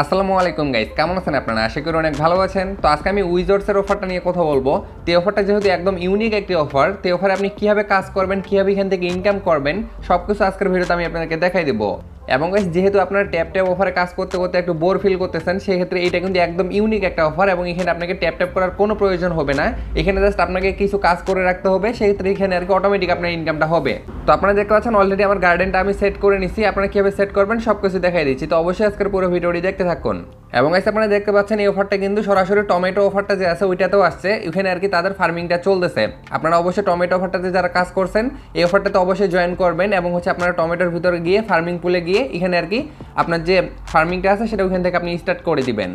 আসসালামু আলাইকুম গাইস, কেমন আছেন আপনারা? আশা করি অনেক ভালো আছেন। তো আজকে আমি উইজার্ডসের অফারটা নিয়ে কথা বলবো। তো এই অফারটা যেহেতু একদম ইউনিক একটি অফার, তো অফারে আপনি কিভাবে কাজ করবেন, কিভাবে এখান থেকে ইনকাম করবেন, সবকিছু আজকের ভিডিওতে আমি আপনাদেরকে দেখাই দেবো। এবং গাইস, যেহেতু আপনারা ট্যাপ ট্যাপ অফারে কাজ করতে করতে একটু বোর ফিল করতেছেন, সেক্ষেত্রে এটা কিন্তু একদম ইউনিক একটা অফার এবং এখানে আপনাকে ট্যাপ ট্যাপ করার কোনো প্রয়োজন হবে না। এখানে জাস্ট আপনাকে কিছু কাজ করে রাখতে হবে, সেক্ষেত্রে এখানে আর কি অটোমেটিক আপনার ইনকামটা হবে। তো আপনারা দেখতে পাচ্ছেন অলরেডি আমার গার্ডেনটা আমি সেট করে নিছি। আপনারা কিভাবে সেট করবেন সব কিছু দেখাই দিচ্ছি। তো অবশ্যই আজকের পুরো ভিডিওটি দেখতে থাকুন। এবং গাইস, আপনারা দেখতে পাচ্ছেন এই অফারটা কিন্তু সরাসরি টমেটো অফারটা যে আছে ওইটাতেও আসছে। এখানে আর কি তাদের ফার্মিংটা চলতেছে। আপনারা অবশ্যই টমেটো অফারটাতে যারা কাজ করছেন এই অফারটাতে অবশ্যই জয়েন করবেন এবং আপনারা টমেটোর ভিতরে গিয়ে ফার্মিং পুলে গিয়ে এখানে আর কি আপনার যে ফার্মিংটা আছে সেটা ওখান থেকে আপনি স্টার্ট করে দিবেন।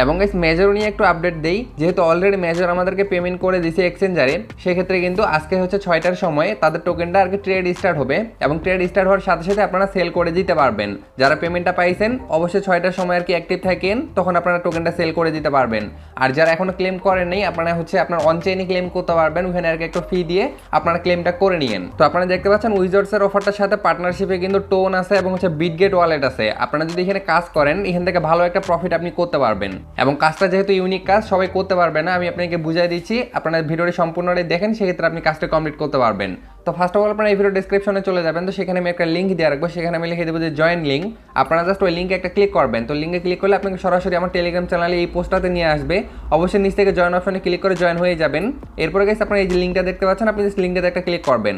এবং গাইস, মেজর নিয়ে একটু আপডেট দেই। যেহেতু অলরেডি মেজর আমাদেরকে পেমেন্ট করে দিয়েছে এক্সচেঞ্জারে, সেক্ষেত্রে কিন্তু আজকে হচ্ছে 6টার সময় তাদের টোকেনটা আর কি ট্রেড স্টার্ট হবে এবং ট্রেড স্টার্ট হওয়ার সাথে সাথে আপনারা সেল করে দিতে পারবেন। যারা পেমেন্টটা পাইছেন অবশ্যই 6টার সময় আর কি অ্যাক্টিভ থাকেন, তখন আপনারা টোকেনটা সেল করে দিতে পারবেন। আর যারা এখনো ক্লেম করেন নাই, আপনারা আপনার অনচেইনে ক্লেম করতে পারবেন। ওখানে আর কি একটু ফি দিয়ে আপনারা ক্লেমটা করে নিয়েন। তো আপনারা দেখতে পাচ্ছেন উইজার্ডসের অফারটার সাথে পার্টনারশিপে কিন্তু টোন আছে এবং বিটগেট ওয়ালেট আছে। আপনারা যদি এখানে কাজ করেন, এখান থেকে ভালো একটা প্রফিট আপনি করতে পারবেন। এবং কাজটা যেহেতু ইউনিক কাজ, সবাই করতে পারবে না, আমি আপনাকে বুঝাই দিচ্ছি। আপনারা ভিডিওটি সম্পূর্ণটাই দেখেন, সেক্ষেত্রে আপনি কাজটা কমপ্লিট করতে পারবেন। তো ফার্স্ট অফ অল আপনারা এই ভিডিও ডেসক্রিপশনে চলে যাবেন। তো সেখানে আমি একটা লিঙ্ক দিয়ে রাখবো, সেখানে আমি লিখে দেবো যে জয়েন লিঙ্ক। আপনারা জাস্ট ওই লিঙ্কে একটা ক্লিক করবেন। তো লিঙ্কে ক্লিক করলে আপনাকে সরাসরি আমার টেলিগ্রাম চ্যানেলে এই পোস্টটাতে নিয়ে আসবে। অবশ্যই নিচ থেকে জয়েন অপশনে ক্লিক করে জয়েন হয়ে যাবেন। এরপরে গাইস, আপনারা এই যে লিঙ্কটা দেখতে পাচ্ছেন, আপনি জাস্ট লিঙ্কটাতে একটা ক্লিক করবেন।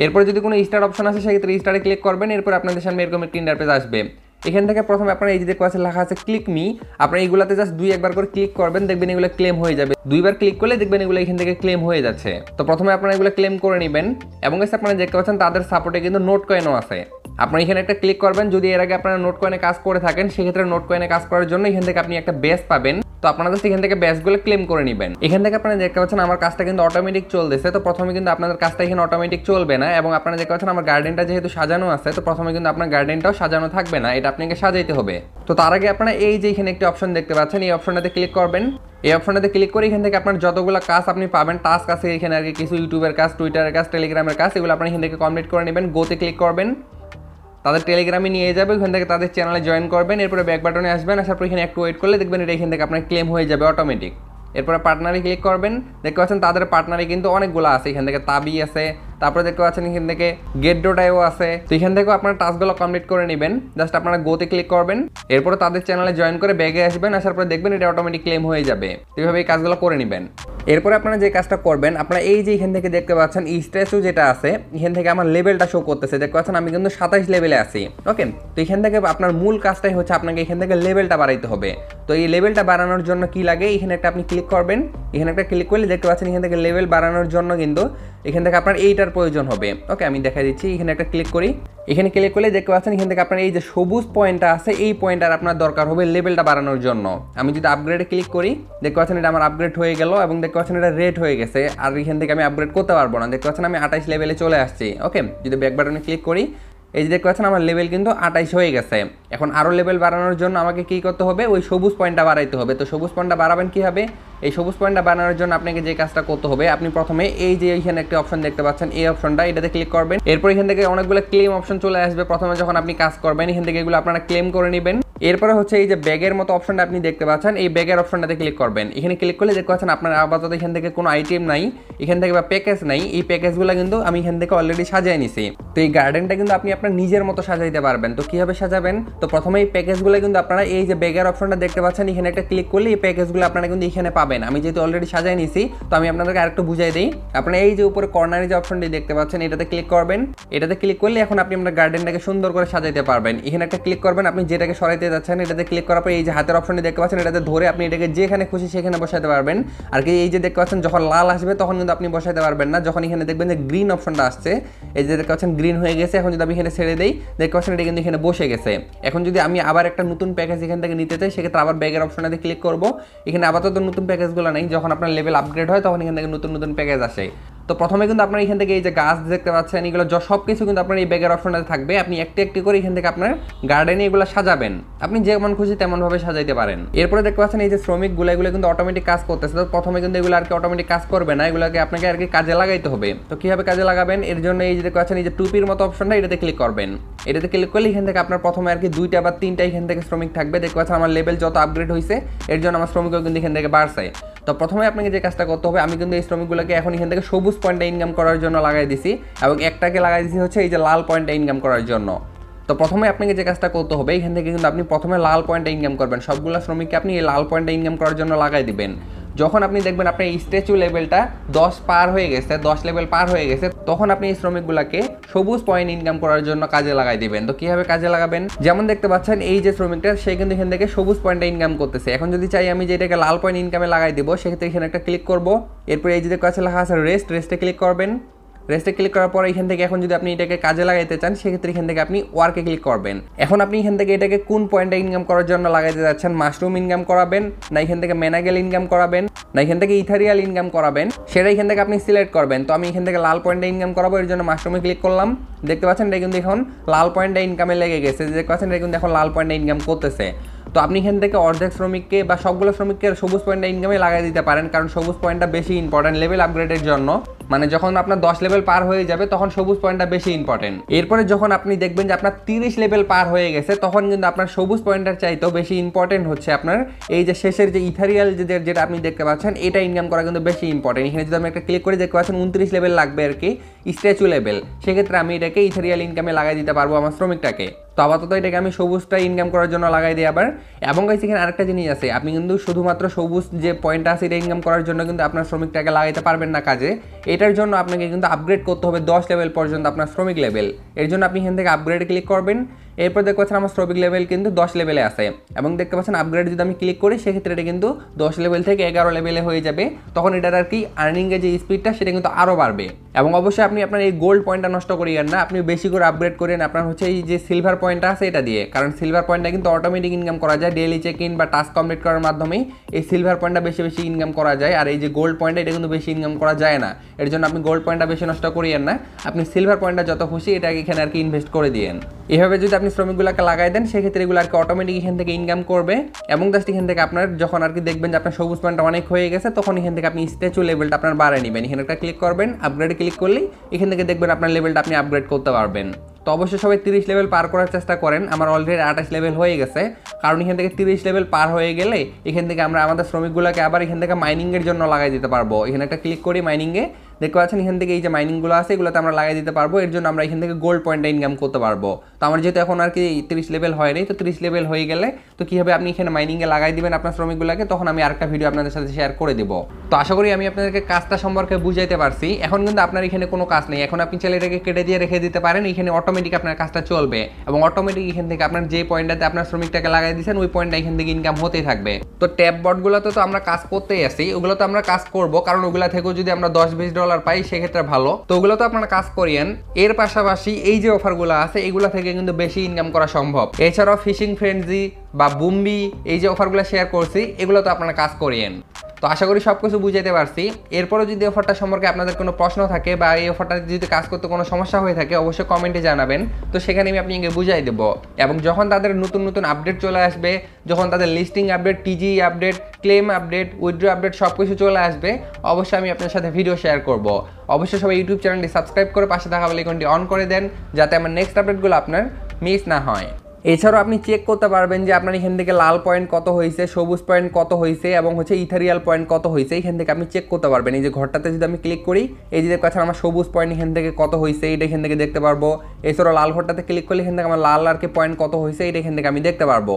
এরপরে যদি কোনো স্টার্ট অপশন আসে, সেক্ষেত্রে স্টার্টে ক্লিক করবেন। এরপর আপনাদের সামনে এরকম একটা ইন্টারফেস আসবে। এখান থেকে প্রথমে আপনারা এই যে দেখতে পাচ্ছেন লেখা আছে ক্লিক মি। আপনারা এইগুলাতে জাস্ট একবার করে ক্লিক করবেন, দেখবেন এগুলো ক্লেম হয়ে যাবে। দুইবার ক্লিক করলে দেখবেন এগুলো এখান থেকে ক্লেম হয়ে যাচ্ছে। তো প্রথমে আপনারা এগুলো ক্লেম করে নেবেন। এবং আপনারা দেখতে পাচ্ছেন তাদের সাপোর্টে কিন্তু নোট কয়েনও আছে। আপনারা এখানে একটা ক্লিক করবেন। যদি এর আগে আপনারা নোট কয়েনে কাজ করে থাকেন, সেক্ষেত্রে নোট কয়েনে কাজ করার জন্য এখান থেকে আপনি একটা বেস পাবেন। তো আপনারা জাস্ট এখান থেকে ব্যাচগুলো ক্লেম করে নেবেন। এখান থেকে আপনারা দেখতে পাচ্ছেন আমার কাজটা কিন্তু অটোমেটিক চলতেছে। তো প্রথমে কিন্তু আপনাদের কাজটা এখানে অটোমেটিক চলবে না। এবং আপনারা দেখতে পাচ্ছেন আমার গার্ডেনটা যেহেতু সাজানো আছে, তো প্রথমে কিন্তু আপনার গার্ডেনটাও সাজানো থাকবে না, এটা আপনাকে সাজাইতে হবে। তো তার আগে আপনারা এই যে এখানে একটি অপশন দেখতে পাচ্ছেন, এই অপশনটাতে ক্লিক করবেন। এই অপশনটাতে ক্লিক করে এখান থেকে আপনার যতগুলো কাজ আপনি পাবেন, টাস্ক আছে এখানে আর কি কিছু, ইউটিউবের কাজ, টুইটারের কাজ, টেলিগ্রামের কাজ, এগুলো আপনারা এখান থেকে কমপ্লিট করে নেবেন। গোতে ক্লিক করবেন, তাদের টেলিগ্রামে নিয়ে যাবে। ওখান থেকে তাদের চ্যানেলে জয়েন করবেন। এরপরে ব্যাক বাটনে আসবেন, আসার পর এখানে একটু ওয়েট করলে দেখবেন এটা এখান থেকে আপনার ক্লেম হয়ে যাবে অটোমেটিক। এরপরে পার্টনারে ক্লিক করবেন। দেখতে পাচ্ছেন তাদের পার্টনারে কিন্তু অনেকগুলো আছে। এখান থেকে তাবি আছে, তারপরে দেখতে পাচ্ছেন এখান থেকে গেট ডোটাইও আছে। তো এখান থেকেও আপনারা টাস্কগুলো কমপ্লিট করে নেবেন। জাস্ট আপনারা গোতে ক্লিক করবেন। এরপরে তাদের চ্যানেলে জয়েন করে ব্যাগে আসবেন, আসার পরে দেখবেন এটা অটোমেটিক ক্লেম হয়ে যাবে। এইভাবে এই কাজগুলো করে নেবেন। এরপরে আপনারা যে কাজটা করবেন, আপনারা এই যে এখান থেকে দেখতে পাচ্ছেন স্ট্যাচু যেটা আছে, এখান থেকে আমার লেভেলটা শো করতেছে। দেখতে পাচ্ছেন আমি কিন্তু 27 লেভেলে আছি। ওকে, তো এখান থেকে আপনার মূল কাজটাই হচ্ছে আপনাকে এখান থেকে লেভেলটা বাড়াইতে হবে। তো এই লেভেলটা বাড়ানোর জন্য কি লাগে, এখানে একটা আপনি ক্লিক করবেন। এখানে একটা ক্লিক করলে দেখতে পাচ্ছেন এখান থেকে লেভেল বাড়ানোর জন্য কিন্তু এখান থেকে আপনার এইটার প্রয়োজন হবে। ওকে, আমি দেখা দিচ্ছি। এখানে একটা ক্লিক করি। এখানে ক্লিক করলে দেখতে পাচ্ছেন এখান থেকে আপনার এই যে সবুজ পয়েন্টটা আছে, এই পয়েন্টটার আপনার দরকার হবে লেভেলটা বাড়ানোর জন্য। আমি যদি আপগ্রেডে ক্লিক করি, দেখতে পাচ্ছেন এটা আমার আপগ্রেড হয়ে গেল এবং দেখতে পাচ্ছেন এটা রেড হয়ে গেছে। আর এখান থেকে আমি আপগ্রেড করতে পারবো না। দেখতে পাচ্ছেন আমি 28 লেভেলে চলে আসছি। ওকে, যদি ব্যাক বাটনে ক্লিক করি, এই যে দেখতে পাচ্ছেন আমার লেভেল কিন্তু 28 হয়ে গেছে। এখন আরও লেভেল বাড়ানোর জন্য আমাকে কী করতে হবে, ওই সবুজ পয়েন্টটা বাড়াইতে হবে। তো সবুজ পয়েন্টটা বাড়াবেন কীভাবে, এই সবুজ পয়েন্টটা বানানোর জন্য আপনাকে যে কাজটা করতে হবে, আপনি প্রথমে এই যে এখানে একটা অপশন দেখতে পাচ্ছেন, এই অপশনটা, এটাতে ক্লিক করবেন। এরপর এখান থেকে অনেকগুলো ক্লেম অপশন চলে আসবে। প্রথমে যখন আপনি কাজ করবেন, এখান থেকে এগুলো আপনারা ক্লেম করে নেবেন। এরপরে হচ্ছে এই যে ব্যাগের মতো অপশনটা আপনি দেখতে পাচ্ছেন, এই ব্যাগের অপশনটাতে ক্লিক করবেন। এখানে ক্লিক করলে দেখতে পাচ্ছেন আপনার আপাতত এখান থেকে কোনো আইটেম নাই, এখান থেকে বা প্যাকেজ নাই। এই প্যাকেজগুলো কিন্তু আমি এখান থেকে অলরেডি সাজিয়ে নিছি। তো এই গার্ডেনটা কিন্তু আপনি আপনার নিজের মতো সাজাইতে পারবেন। তো কীভাবে সাজাবেন, তো প্রথমে এই প্যাকেজগুলো কিন্তু আপনারা এই যে ব্যাগের অপশনটা দেখতে পাচ্ছেন, এখানে একটা ক্লিক করলে এই প্যাকেজগুলো আপনারা কিন্তু এখানে পাবেন। আমি যেহেতু অলরেডি সাজাই নিছি, তো আমি আপনাদেরকে আরেকটু বুঝাই দিই। আপনারা এই যে উপরে কর্নারে যে অপশনটি দেখতে পাচ্ছেন, এটাতে ক্লিক করবেন। এটাতে ক্লিক করলে এখন আপনি আপনার গার্ডেনটাকে সুন্দর করে সাজাইতে পারবেন। এখানে একটা ক্লিক করবেন, আপনি যেটাকে সরাইতে যাচ্ছেন এটাতে ক্লিক করার পর এই যে হাতের অপশনটি দেখতে পাচ্ছেন, এটাতে ধরে আপনি এটাকে যেখানে খুশি সেখানে বসাইতে পারবেন। আর কি এই যে দেখতে পাচ্ছেন যখন লাল আসবে তখন কিন্তু আপনি বসাইতে পারবেন না। যখন এখানে দেখবেন যে গ্রিন অপশনটা আসছে, এই যে দেখতে পাচ্ছেন গ্রিন হয়ে গেছে। এখন যদি আমি এখানে ছেড়ে দিই, দেখতে পাচ্ছেন এটা কিন্তু এখানে বসে গেছে। এখন যদি আমি আবার একটা নতুন প্যাকেজ এখান থেকে নিতে চাই, সেক্ষেত্রে আবার ব্যাগের অপশনটাতে ক্লিক করব। এখানে আপাতত নতুন প্যাকেজগুলো নেই, যখন আপনার লেভেল আপগ্রেড হয় তখন এখান থেকে নতুন নতুন প্যাকেজ আসে। তো প্রথমে কিন্তু আপনার এখান থেকে এই যে গাছ দেখতে পাচ্ছেন এগুলো সব কিছু কিন্তু আপনার এই ব্যাগের অপশনটাতে থাকবে। আপনি একটি একটি করে এখান থেকে আপনার গার্ডেনে এগুলো সাজাবেন, আপনি যেমন খুশি তেমন ভাবে সাজাইতে পারেন। এরপরে দেখতে পাচ্ছেন এই যে শ্রমিকগুলো এগুলো কিন্তু অটোমেটিক কাজ করতেছে। তো প্রথমে কিন্তু এগুলো আর কি অটোমেটিক কাজ করবে না, এগুলোকে আপনাকে আর কি কাজে লাগাইতে হবে। তো কিভাবে কাজে লাগাবেন, এর জন্য এই যে দেখতে পাচ্ছেন এই যে টুপির মতো অপশনটা, এটাতে ক্লিক করবেন। এটাতে ক্লিক করলে এখান থেকে আপনার প্রথমে আর কি 2টা বা 3টা এখান থেকে শ্রমিক থাকবে। দেখতে পাচ্ছেন আমার লেভেল যত আপগ্রেড হয়েছে এর জন্য আমার শ্রমিকও কিন্তু এখান থেকে বাড়ছে। তো প্রথমে আপনাকে যে কাজটা করতে হবে, আমি কিন্তু এই শ্রমিকগুলোকে এখন এখান থেকে সবুজ পয়েন্টে ইনকাম করার জন্য লাগাই দিছি এবং একটাকে লাগাই দিছি হচ্ছে এই যে লাল পয়েন্টে ইনকাম করার জন্য। তো প্রথমে আপনাকে যে কাজটা করতে হবে, এখান থেকে কিন্তু আপনি প্রথমে লাল পয়েন্টে ইনকাম করবেন। সবগুলো শ্রমিককে আপনি এই লাল পয়েন্টে ইনকাম করার জন্য লাগাই দিবেন। যখন আপনি দেখবেন আপনার এই স্ট্যাচু লেভেলটা 10 পার হয়ে গেছে, 10 লেভেল পার হয়ে গেছে, তখন আপনি এই শ্রমিকগুলোকে সবুজ পয়েন্ট ইনকাম করার জন্য কাজে লাগাই দিবেন। তো কিভাবে কাজে লাগাবেন, যেমন দেখতে পাচ্ছেন এই যে শ্রমিকটা সে কিন্তু এখান থেকে সবুজ পয়েন্টে ইনকাম করতেছে। এখন যদি চাই আমি যে এটাকে লাল পয়েন্ট ইনকামে লাগাই দিব, সেক্ষেত্রে এখানে একটা ক্লিক করব। এরপরে এই যে কাছে লেখা আছে রেস্টে ক্লিক করবেন। রেস্টে ক্লিক করার পর এখান থেকে এখন যদি আপনি এটাকে কাজে লাগাইতে চান, সেক্ষেত্রে এখান থেকে আপনি ওয়ার্কে ক্লিক করবেন। এখন আপনি এখান থেকে এটাকে কোন পয়েন্টে ইনকাম করার জন্য লাগাইতে যাচ্ছেন, মাশরুম ইনকাম করাবেন না এখান থেকে ম্যানাগেল ইনকাম করাবেন না এখান থেকে ইথারিয়াল ইনকাম করাবেন, সেটা এখান থেকে আপনি সিলেক্ট করবেন। তো আমি এখান থেকে লাল পয়েন্টে ইনকাম করাবো, এর জন্য মাশরুমে ক্লিক করলাম। দেখতে পাচ্ছেন এটা কিন্তু এখন লাল পয়েন্টে ইনকামে লেগে গেছে। দেখতে পাচ্ছেন এটা কিন্তু এখন লাল পয়েন্টে ইনকাম করতেছে। তো আপনি এখান থেকে অর্ধেক শ্রমিককে বা সবগুলো শ্রমিককে সবুজ পয়েন্টে ইনকামে লাগাই দিতে পারেন, কারণ সবুজ পয়েন্টটা বেশি ইম্পর্টেন্ট লেভেল আপগ্রেডের জন্য। মানে যখন আপনার 10 লেভেল পার হয়ে যাবে তখন সবুজ পয়েন্টটা বেশি ইম্পর্টেন্ট। এরপরে যখন আপনি দেখবেন যে আপনার 30 লেভেল পার হয়ে গেছে, তখন কিন্তু আপনার সবুজ পয়েন্টটার চাইতেও বেশি ইম্পর্টেন্ট হচ্ছে আপনার এই যে শেষের যে ইথারিয়াল যেটা আপনি দেখতে পাচ্ছেন, এটা ইনকাম করা কিন্তু বেশি ইম্পর্টেন্ট। এখানে যদি আমি একটা ক্লিক করে দেখতে পাচ্ছেন 29 লেভেল লাগবে আর কি স্ট্যাচু লেভেল, সেক্ষেত্রে আমি এটাকে ইথারিয়াল ইনকামে লাগাই দিতে পারবো আমার শ্রমিকটাকে। তো আপাতত এটাকে আমি সবুজটা ইনকাম করার জন্য লাগাই দিই আবার। এবং গাইস এখানে আরেকটা জিনিস আছে, আপনি কিন্তু শুধুমাত্র সবুজ যে পয়েন্টটা আছে এটা ইনকাম করার জন্য কিন্তু আপনার শ্রমিকটাকে লাগাইতে পারবেন না কাজে। এটার জন্য আপনাকে কিন্তু আপগ্রেড করতে হবে 10 লেভেল পর্যন্ত আপনার শ্রমিক লেভেল। এর জন্য আপনি এখান থেকে আপগ্রেডে ক্লিক করবেন। এরপর দেখতে পাচ্ছেন আমার শ্রমিক লেভেল কিন্তু 10 লেভেলে আছে এবং দেখতে পাচ্ছেন আপগ্রেড যদি আমি ক্লিক করি, সেক্ষেত্রে এটা কিন্তু 10 লেভেল থেকে 11 লেভেলে হয়ে যাবে। তখন এটার আর কি আর্নিংয়ের যে স্পিডটা সেটা কিন্তু আরও বাড়বে। এবং অবশ্যই আপনি আপনার এই গোল্ড পয়েন্টটা নষ্ট করিয়েন না, আপনি বেশি করে আপগ্রেড করেন আপনার হচ্ছে এই যে সিলভার পয়েন্টটা আছে এটা দিয়ে, কারণ সিলভার পয়েন্টটা কিন্তু অটোমেটিক ইনকাম করা যায় ডেইলি চেক ইন বা টাস্ক কমপ্লিট করার মাধ্যমেই। এই সিলভার পয়েন্টটা বেশি বেশি ইনকাম করা যায়, আর এই যে গোল্ড পয়েন্টটা এটা কিন্তু বেশি ইনকাম করা যায় না। এর জন্য আপনি গোল্ড পয়েন্টটা বেশি নষ্ট করিয়েন না, আপনি সিলভার পয়েন্টটা যত খুশি এটা এখানে আর কি ইনভেস্ট করে দিয়েন। এভাবে যদি আপনি শ্রমিকগুলোকে লাগাই দেন, সেক্ষেত্রে এগুলো আর কি অটোমেটিক এখান থেকে ইনকাম করবে। এবং জাস্ট এখান থেকে আপনার যখন আর কি দেখবেন যে আপনার সবুজ পয়েন্টটা অনেক হয়ে গেছে, তখন এখান থেকে আপনি স্ট্যাচু লেভেলটা আপনার বাড়ায় নেবেন। এখানে একটা ক্লিক করবেন, আপগ্রেডে ক্লিক করলেই এখান থেকে দেখবেন আপনার লেভেলটা আপনি আপগ্রেড করতে পারবেন। তো অবশ্যই সবাই 30 লেভেল পার করার চেষ্টা করেন। আমার অলরেডি 28 লেভেল হয়ে গেছে, কারণ এখান থেকে 30 লেভেল পার হয়ে গেলে এখান থেকে আমরা আমাদের শ্রমিকগুলোকে আবার এখান থেকে মাইনিংয়ের জন্য লাগাই দিতে পারবো। এখানে একটা ক্লিক করি মাইনিংয়ে, দেখতে পাচ্ছেন এখান থেকে এই যে মাইনিংগুলো আছে এগুলোতে আমরা লাগাই দিতে পারবো। এর জন্য আমরা এখান থেকে গোল্ড পয়েন্টটা ইনকাম করতে পারবো। তো আমার যেহেতু এখন আর কি 30 লেভেল হয়নি, তো 30 লেভেল হয়ে গেলে তো কীভাবে আপনি এখানে মাইনিংয়ে লাগাই দিবেন আপনার শ্রমিকগুলোকে, তখন আমি আরেকটা ভিডিও আপনাদের সাথে শেয়ার করে দেবো। তো আশা করি আমি আপনাদেরকে কাজটা সম্পর্কে বুঝাইতে পারছি। এখন কিন্তু আপনার এখানে কোনো কাজ নেই, এখন আপনি চাইলে এটাকে কেটে দিয়ে রেখে দিতে পারেন, এখানে অটোমেটিক আপনার কাজটা চলবে এবং অটোমেটিক এখান থেকে আপনার যে পয়েন্টটাতে আপনার শ্রমিকটাকে লাগাই দিয়েছেন ওই পয়েন্টটা এখান থেকে ইনকাম হতেই থাকবে। তো ট্যাব বটগুলোতে তো আমরা কাজ করতেই আসি, ওগুলো তো আমরা কাজ করবো, কারণ ওগুলো থেকেও যদি আমরা $10-20 পাই সেক্ষেত্রে ভালো। তো ওগুলো তো আপনারা কাজ করিয়েন। এর পাশাপাশি এই যে অফারগুলো আছে এগুলো থেকে কিন্তু বেশি ইনকাম করা সম্ভব। এছাড়াও ফিশিং ফ্রেন্ডজি বা বুম্বি এই যে অফারগুলো শেয়ার করছি এগুলো তো আপনারা কাজ করিয়েন। তো আশা করি সব কিছু বুঝাইতে পারছি। এরপরও যদি অফারটা সম্পর্কে আপনাদের কোনো প্রশ্ন থাকে বা এই অফারটা যদি কাজ করতে কোনো সমস্যা হয়ে থাকে, অবশ্যই কমেন্টে জানাবেন। তো সেখানে আমি আপনাকে বুঝাই দেবো। এবং যখন তাদের নতুন নতুন আপডেট চলে আসবে, যখন তাদের listing update, টিজি update, claim update, withdraw update সব কিছু চলে আসবে, অবশ্যই আমি আপনার সাথে ভিডিও শেয়ার করব। অবশ্যই সবাই ইউটিউব চ্যানেলটি সাবস্ক্রাইব করে পাশে থাকা বেল আইকনটি অন করে দেন, যাতে আমার নেক্সট আপডেটগুলো আপনার মিস না হয়। এছাড়াও আপনি চেক করতে পারবেন যে আপনার এখান থেকে লাল পয়েন্ট কত হয়েছে, সবুজ পয়েন্ট কত হয়েছে এবং হচ্ছে ইথারিয়াল পয়েন্ট কত হয়েছে, এখান থেকে আপনি চেক করতে পারবেন। এই যে ঘরটাতে যদি আমি ক্লিক করি, এই যে কাছে আমার সবুজ পয়েন্ট এখান থেকে কত হয়েছে এটা এখান থেকে দেখতে পারবো। এছাড়াও লাল ঘরটাতে ক্লিক করলে এখান থেকে আমার লাল আর কি পয়েন্ট কত হয়েছে এটা এখান থেকে আমি দেখতে পারবো।